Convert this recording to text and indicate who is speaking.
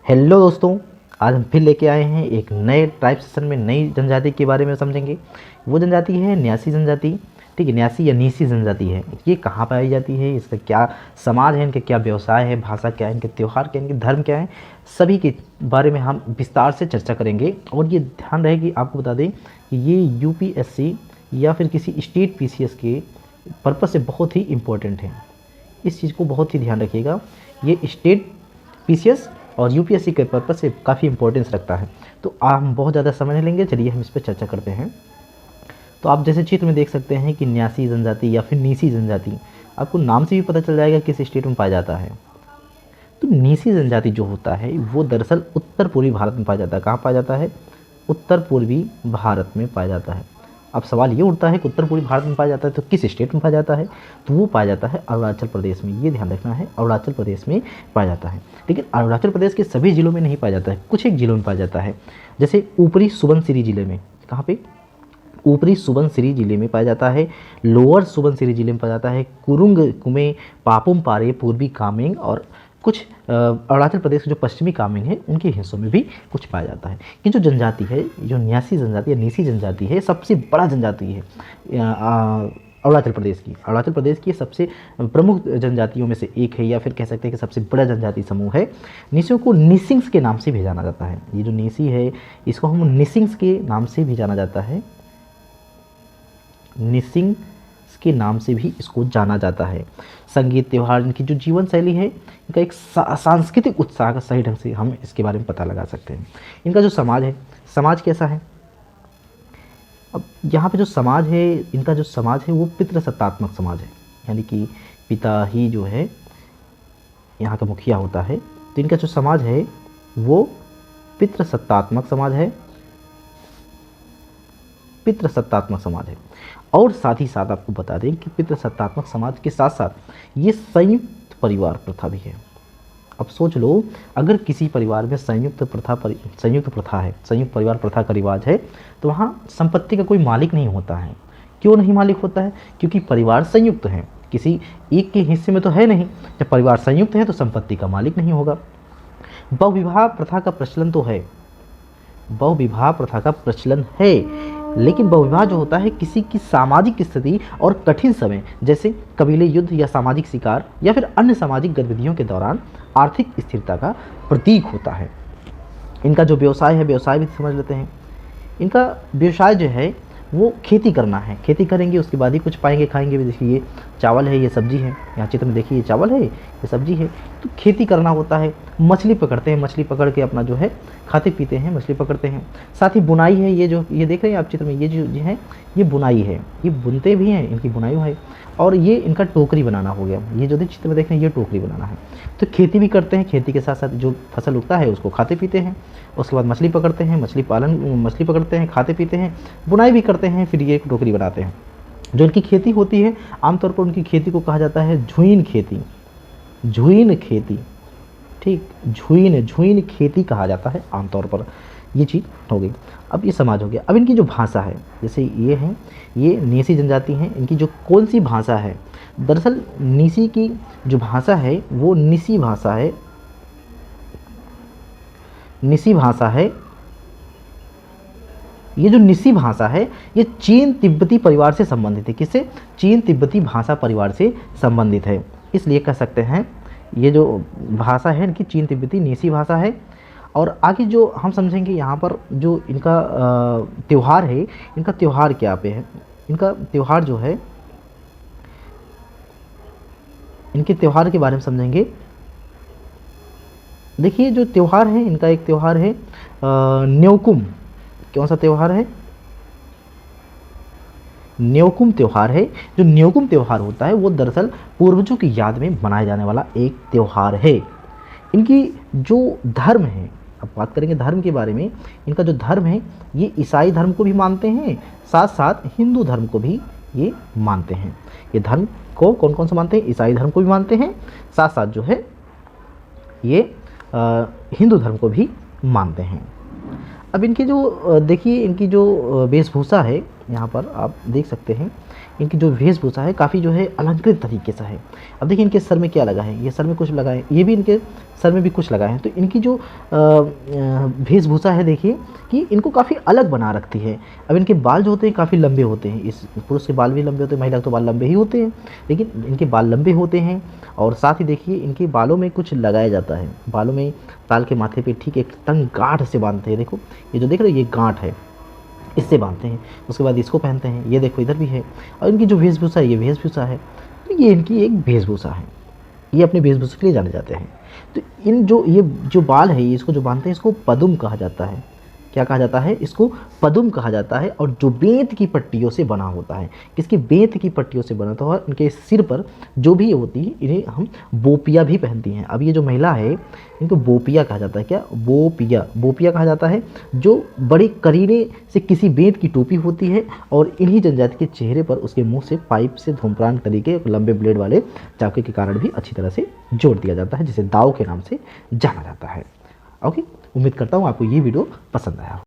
Speaker 1: Hello दोस्तों, आज हम फिर लेके आए हैं एक नए टाइप सेशन में नई जनजाति के बारे में समझेंगे। वो जनजाति है न्यासी जनजाति। ठीक है, न्यासी या नीसी जनजाति है। ये कहाँ पाई जाती है, इसका क्या समाज है, इनके क्या व्यवसाय है, भाषा क्या है, इनके त्यौहार क्या है, इनके धर्म क्या है, सभी के बारे में हम विस्तार से चर्चा करेंगे। और ये ध्यान रहे कि आपको बता दें कि ये यूपीएससी या फिर किसी स्टेट पीसीएस के पर्पज़ से बहुत ही इम्पोर्टेंट है। इस चीज़ को बहुत ही ध्यान रखिएगा। ये स्टेट पीसीएस और यूपीएससी के पर्पज़ से काफ़ी इंपॉर्टेंस रखता है। तो हम बहुत ज़्यादा समय नहीं लेंगे, चलिए हम इस पर चर्चा करते हैं। तो आप जैसे चित्र में देख सकते हैं कि न्यासी जनजाति या फिर नीसी जनजाति, आपको नाम से भी पता चल जाएगा किस स्टेट में पाया जाता है। तो नीसी जनजाति जो होता है वो दरअसल उत्तर पूर्वी भारत में पाया जाता है। कहाँ पाया जाता है? उत्तर पूर्वी भारत में पाया जाता है। अब सवाल ये उठता है कि उत्तर पूर्वी भारत में पाया जाता है तो किस स्टेट में पाया जाता है? तो वो पाया जाता है अरुणाचल प्रदेश में। ये ध्यान रखना है, अरुणाचल प्रदेश में पाया जाता है। लेकिन अरुणाचल प्रदेश के सभी जिलों में नहीं पाया जाता है, कुछ एक जिलों में पाया जाता है। जैसे ऊपरी सुबनसिरी जिले में, कहाँ पे? ऊपरी सुबनसिरी जिले में पाया जाता है। लोअर सुबनसिरी जिले में पाया जाता है। कुरुंग कुमे, पापुम पारे, पूर्वी कामेंग और कुछ अरुणाचल प्रदेश के जो पश्चिमी कामेंग है उनके हिस्सों में भी कुछ पाया जाता है। ये जो जनजाति है, जो न्यासी जनजाति या नीसी जनजाति है, सबसे बड़ा जनजाति है अरुणाचल प्रदेश की। अरुणाचल प्रदेश की सबसे प्रमुख जनजातियों में से एक है, या फिर कह सकते हैं कि सबसे बड़ा जनजाति समूह है। निसियों को निसिंग्स के नाम से भी जाना जाता है। ये जो निसी है इसको हम निसिंग्स के नाम से भी जाना जाता है। निसिंग्स के नाम से भी इसको जाना जाता है। संगीत, त्यौहार, इनकी जो जीवन शैली है, इनका एक सांस्कृतिक उत्साह का सही ढंग से हम इसके बारे में पता लगा सकते हैं। इनका जो समाज है, समाज कैसा है? अब यहाँ पे जो समाज है, इनका जो समाज है वो पितृसत्तात्मक समाज है, यानी कि पिता ही जो है यहाँ का मुखिया होता है। तो इनका जो समाज है वो पितृसत्तात्मक समाज है, पितृसत्तात्मक समाज है। और साथ ही साथ आपको बता दें कि पितृसत्तात्मक समाज के साथ साथ ये संयुक्त परिवार प्रथा भी है। अब सोच लो, अगर किसी परिवार में संयुक्त प्रथा है, संयुक्त परिवार प्रथा का रिवाज है, तो वहाँ संपत्ति का कोई मालिक नहीं होता है। क्यों नहीं मालिक होता है? क्योंकि परिवार संयुक्त है, किसी एक के हिस्से में तो है नहीं। जब परिवार संयुक्त है तो संपत्ति का मालिक नहीं होगा। बहुविवाह प्रथा का प्रचलन तो है, बहुविवाह प्रथा का प्रचलन है, लेकिन बहुविवाह जो होता है किसी की सामाजिक स्थिति और कठिन समय, जैसे कबीले युद्ध या सामाजिक शिकार या फिर अन्य सामाजिक गतिविधियों के दौरान आर्थिक स्थिरता का प्रतीक होता है। इनका जो व्यवसाय है, व्यवसाय भी समझ लेते हैं। इनका व्यवसाय जो है वो खेती करना है। खेती करेंगे उसके बाद ही कुछ पाएंगे, खाएंगे भी। देखिए ये चावल है, ये सब्जी है। यहाँ चित्र में देखिए ये चावल है, ये सब्जी है। तो खेती करना होता है। मछली पकड़ते हैं, मछली पकड़ के अपना जो है खाते पीते हैं, मछली पकड़ते हैं। साथ ही बुनाई है, ये जो ये देख रहे हैं आप चित्र में, ये जो है ये बुनाई है, ये बुनते भी हैं, इनकी बुनाई है। और ये इनका टोकरी बनाना हो गया। ये जो चित्र में देख रहे हैं ये टोकरी बनाना है। तो खेती भी करते हैं, खेती के साथ साथ जो फसल उगता है उसको खाते पीते हैं। उसके बाद मछली पकड़ते हैं, मछली पकड़ते हैं, खाते पीते हैं, बुनाई भी करते हैं, फिर ये एक टोकरी बनाते हैं। जो इनकी खेती होती है, आमतौर पर उनकी खेती को कहा जाता है झुइन खेती। झुइन खेती, ठीक, झुइन खेती कहा जाता है आमतौर पर। ये चीज़ हो गई। अब ये समाज हो गया। अब इनकी जो भाषा है, जैसे ये हैं, ये नीसी जनजाति हैं, इनकी जो कौन सी भाषा है? दरअसल नीसी की जो भाषा है वो निसी भाषा है। निसी भाषा है, ये जो निसी भाषा है ये चीन तिब्बती परिवार से संबंधित है। किससे? चीन तिब्बती भाषा परिवार से संबंधित है। इसलिए कह सकते हैं ये जो भाषा है इनकी चीन तिब्बती निसी भाषा है। और आगे जो हम समझेंगे यहाँ पर जो इनका त्यौहार है, इनका त्यौहार क्या पे है? इनका त्यौहार जो है, इनके त्यौहार के बारे में समझेंगे। देखिए जो त्यौहार है, इनका एक त्यौहार है न्योकुम। कौन सा त्यौहार है? न्योकुम त्यौहार है। जो न्योकुम त्यौहार होता है वो दरअसल पूर्वजों की याद में मनाया जाने वाला एक त्यौहार है। इनकी जो धर्म है, अब बात करेंगे धर्म के बारे में। इनका जो धर्म है ये ईसाई धर्म को भी मानते हैं, साथ साथ हिंदू धर्म को भी ये मानते हैं। ये धर्म को कौन कौन सा मानते हैं? ईसाई धर्म को भी मानते हैं, साथ साथ जो है ये हिंदू धर्म को भी मानते हैं। अब इनकी जो देखिए, इनकी जो वेशभूषा है यहाँ पर आप देख सकते हैं, इनकी जो वेशभूषा है काफ़ी जो है अलंकृत तरीके से है। अब देखिए इनके सर में क्या लगा है, ये सर में कुछ लगा है, ये भी इनके सर में भी कुछ लगा है। तो इनकी जो वेशभूषा है देखिए कि इनको काफ़ी अलग बना रखती है। अब इनके बाल जो होते हैं काफ़ी लंबे होते हैं, इस पुरुष के बाल भी लंबे होते हैं, महिला के तो बाल लंबे ही होते हैं, लेकिन इनके बाल लंबे होते हैं। और साथ ही देखिए इनके बालों में कुछ लगाया जाता है, बालों में ताल के माथे पे ठीक एक तंग गांठ से बांधते हैं। देखो ये जो देख रहे हो ये गांठ है, इससे बांधते हैं। उसके बाद इसको पहनते हैं, ये देखो इधर भी है। और इनकी जो वेशभूषा है ये वेशभूषा है, तो ये इनकी एक वेशभूषा है, ये अपनी वेशभूषा के लिए जाने जाते हैं। तो इन जो ये जो बाल है इसको जो बांधते हैं इसको पदुम कहा जाता है। क्या कहा जाता है? इसको पदुम कहा जाता है। और जो बेंत की पट्टियों से बना होता है, किसकी? बेंत की पट्टियों से बना होता है। इनके सिर पर जो भी होती है इन्हें हम बोपिया भी पहनती हैं। अब ये जो महिला है इनको बोपिया कहा जाता है। क्या? बोपिया, बोपिया कहा जाता है, जो बड़े करीने से किसी बेंत की टोपी होती है और इन्हीं जनजाति के चेहरे पर उसके मुंह से पाइप से धूम्रपान तरीके लंबे ब्लेड वाले चाके के कारण भी अच्छी तरह से जोड़ दिया जाता है, जिसे दाव के नाम से जाना जाता है। ओके, उम्मीद करता हूँ आपको ये वीडियो पसंद आया हो।